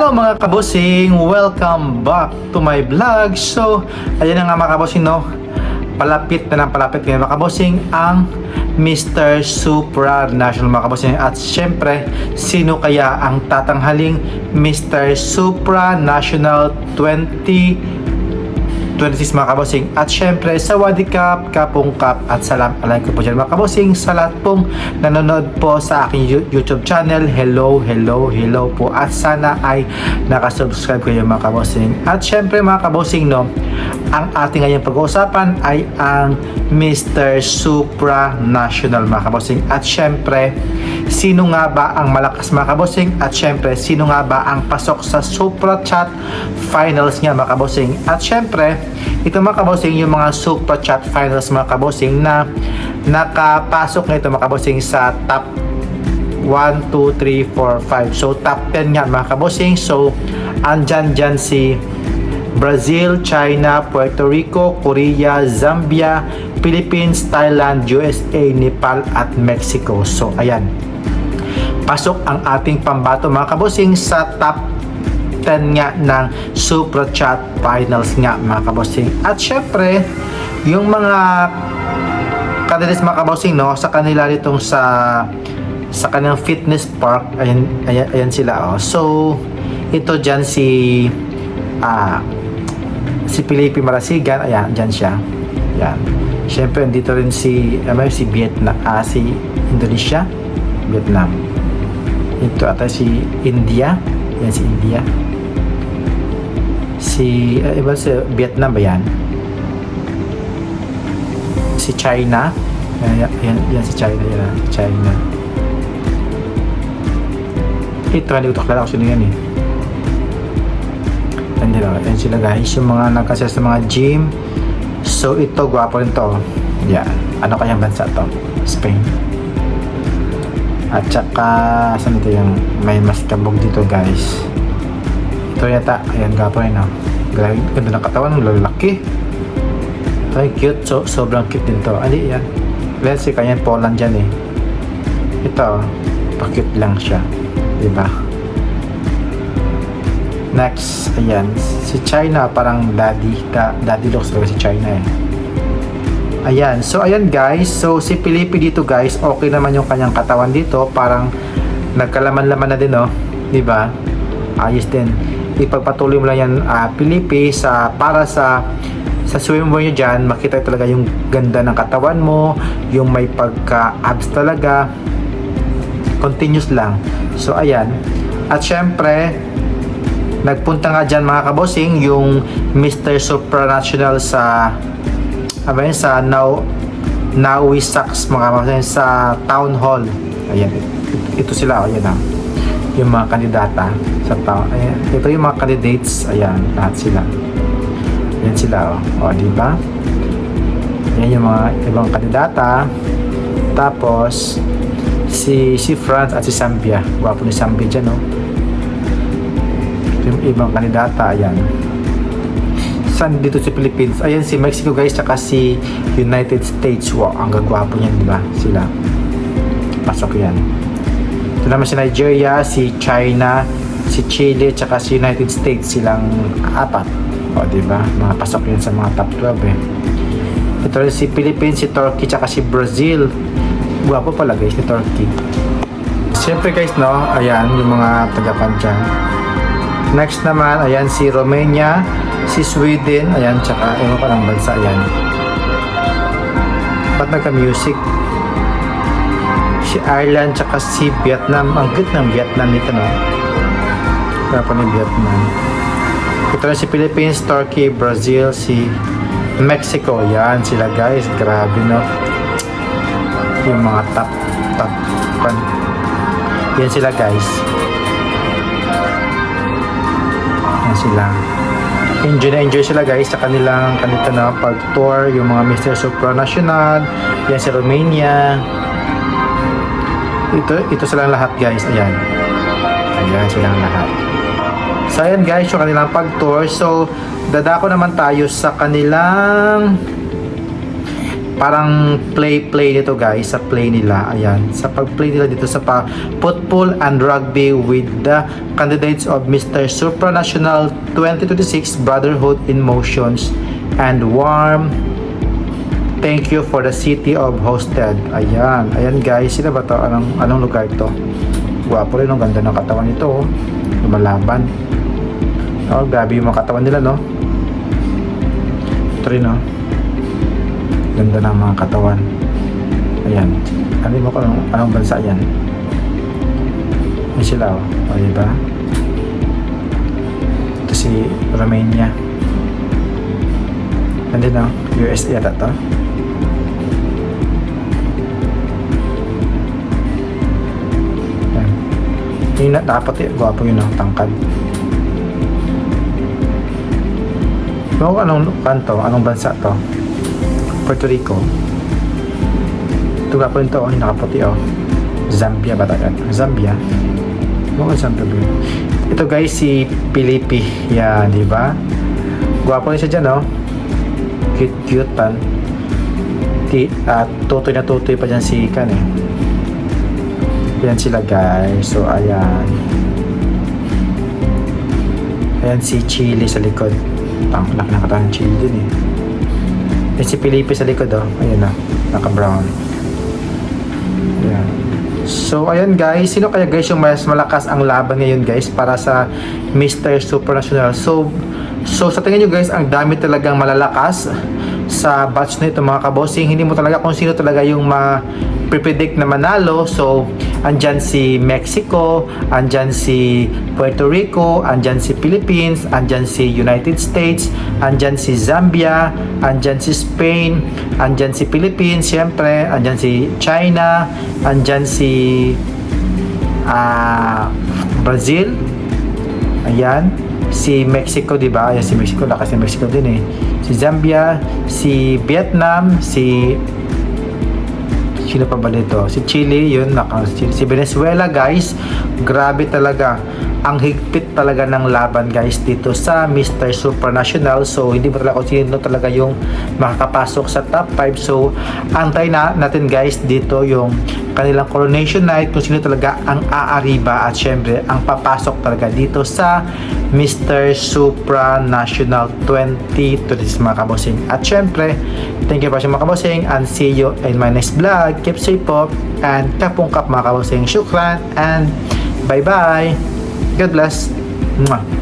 Hello mga kabosing! Welcome back to my vlog. So, ayan na nga mga kabosing, no? Palapit na ngayon mga kabosing ang Mr. Supranational mga kabosing. At syempre, sino kaya ang tatanghaling Mr. Supranational 2026 mga kabosing? At syempre, sawadikap, kapungkap at salam alaikum po dyan mga kabosing sa lahat pong nanonood po sa aking YouTube channel. Hello po at sana ay nakasubscribe kayo mga kabosing. At syempre mga kabosing, no, ang ating ngayong pag-uusapan ay ang Mr. Supranational mga kabosing. At syempre, sino nga ba ang malakas mga kabosing? At syempre, sino nga ba ang pasok sa Supra Chat Finals nga mga kabosing? At syempre, ito mga kabosing, yung mga Supra Chat Finals mga kabosing na nakapasok na ito mga kabosing sa top 1, 2, 3, 4, 5. So, top 10 nga mga kabosing. So, andyan dyan si Brazil, China, Puerto Rico, Korea, Zambia, Philippines, Thailand, USA, Nepal at Mexico. So, ayan. Pasok ang ating pambato mga kabosing sa top 10 nga ng Supra Chat Finals nga mga kabosing. At syempre, yung mga candidates mga kabosing, no, sa kanila ditong sa kanilang fitness park, ayan sila, oh. So, ito dyan si Felipe Marasigan, ayan, dyan siya. Ayan. Syempre, dito rin si Vietnam, si Indonesia, Vietnam. Ito ata si India. Yan si India. Si Vietnam ba yan? Si China. Yan si China. Yan, China. Ito, hindi ko ito kilala kung sino yan eh. Yan sila guys, yung mga nagkasya sa mga gym. So ito, gwapo rin to. Yan. Ano kayang bansa to? Spain. At saka, saan ito yung may mas kabog dito guys? Ito yata, ayan, gwapo rin, no? Ganda ng katawan, lalaki. Ay, cute. So, sobrang cute din to. Adi, yan. Let's see, kanyan Poland dyan eh. Ito, pa-cute lang siya. Diba? Next, ayan, si China, parang daddy looks talaga si China eh. Ayan, so ayan guys, so si Felipe dito guys, okay naman yung kanyang katawan dito, parang nagkalaman-laman na din, no? Diba? Ayos din. Ipagpatuloy mo lang yan, Felipe, para sa swimwear nyo dyan, makita talaga yung ganda ng katawan mo, yung may pagka-abs talaga, continuous lang. So ayan, at syempre nagpunta nga dyan mga kabosing yung Mr. Supranational sa Naui Saks mga kabosing sa Town Hall. Ayan, ito sila, ayan na yung mga kandidata sa town. Ayan, ito yung mga candidates, ayan, lahat sila. Ayan sila, o diba? Ayan yung mga ibang kandidata. Tapos si France at si Zambia. Gwapo ni Zambia dyan, no? Yung ibang kandidata, ayan. Saan dito si Philippines? Ayan si Mexico guys, tsaka si United States. Wow, ang gagwapo niyan, diba? Sila. Pasok yan. Ito naman si Nigeria, si China, si Chile, tsaka si United States. Silang apat. O, diba? Mga pasok yan sa mga top 12 eh. Ito rin si Philippines, si Turkey, tsaka si Brazil. Gwapo pala guys ni Turkey. Siyempre guys, no, ayan yung mga tagapan dyan. Next naman, ayan si Romania, si Sweden, ayan, tsaka ewan ko ng bansa, ayan. Ba't nagka-music? Si Ireland, tsaka si Vietnam. Ang good ng Vietnam nito, no? Gwapo ni Vietnam. Ito rin si Philippines, Turkey, Brazil, si Mexico, ayan sila guys. Grabe, no? Yung mga top yan sila guys, yan sila, enjoy sila guys sa kanilang kanito na pag-tour, yung mga Mr. Supranational. Yan si Romania, ito silang lahat guys, ayan silang lahat. So ayan guys yung kanilang pag-tour. So dadako naman tayo sa kanilang parang play nito guys, sa play nila. Ayan, sa pag-play nila dito sa football and rugby with the candidates of Mr. Supranational 2026 Brotherhood in Motions and warm thank you for the city of hosted. Ayan guys, sila ba to? Anong lugar to? Gwapo rin, ang ganda ng katawan nito, oh. Lumalaban. Oh, grabe yung mga katawan nila, no? Ito rin, no? Ganda ng mga katawan. Ayan. Ano mo kung anong bansa yan? Ayan sila, oh. O, diba? Ito si Romania. Nandun, no? USA yata to. Yung nakaputi, gwapo yun, tangkad. So, anong kanto? Anong bansa to? Puerto Rico. Ito gwapo yun to, yung nakaputi, oh. Zambia ba tayo? Zambia? Mga Zambia ba yun? Ito guys, si Pilipi. Yan, di ba? Gwapo rin siya dyan, oh. Cute pan. Tutoy na tutoy pa dyan si Ikan, eh. Ayan sila guys. So ayan si Chile sa likod. Laki na katawan ng Chile din, eh. Ayan si Felipe sa likod, oh. Ayan na, naka brown. Ayan. So ayan guys, sino kaya guys yung mas malakas ang laban ngayon guys para sa Mr. Supranational? So sa tingin nyo guys, ang dami talagang malalakas sa batch na ito mga kabosing. Hindi mo talaga kung sino talaga yung predict na manalo. So andyan si Mexico, andyan si Puerto Rico, andyan si Philippines, andyan si United States, andyan si Zambia, andyan si Spain, andyan si Philippines, syempre, andyan si China, andyan si Brazil, ayan, si Mexico, diba? Ayan si Mexico, lakas si Mexico din, eh. Si Zambia, si Vietnam, sino pa ba dito? Si Chile, yun, si Venezuela guys. Grabe talaga. Ang higpit talaga ng laban guys dito sa Mr. Supranational. So hindi mo talaga kung sino talaga yung makakapasok sa top 5. So antay natin guys dito yung kanilang coronation night, kung sino talaga ang aariba at syempre ang papasok talaga dito sa Mr. Supranational 2026 mga kabosing. At syempre, thank you for watching mga kabosing and see you in my next vlog. Keep safe po and kapungkap mga kabosing. Shukran and bye bye. God bless. Mwah.